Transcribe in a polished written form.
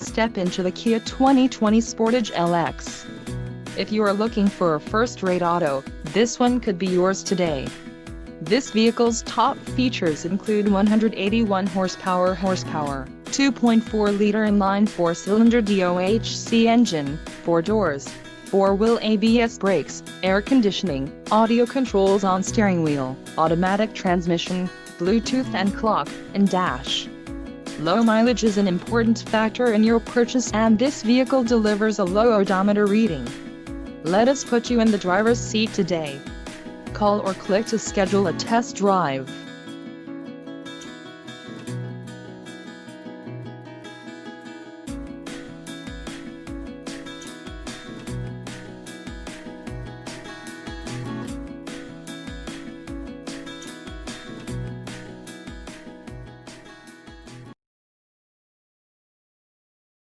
Step into the Kia 2020 Sportage LX. If you are looking for a first-rate auto, this one could be yours today. This vehicle's top features include 181 horsepower, 2.4-liter inline four-cylinder DOHC engine, 4 doors, 4-wheel ABS brakes, air conditioning, audio controls on steering wheel, automatic transmission, Bluetooth and clock, and dash. Low mileage is an important factor in your purchase, and this vehicle delivers a low odometer reading. Let us put you in the driver's seat today. Call or click to schedule a test drive.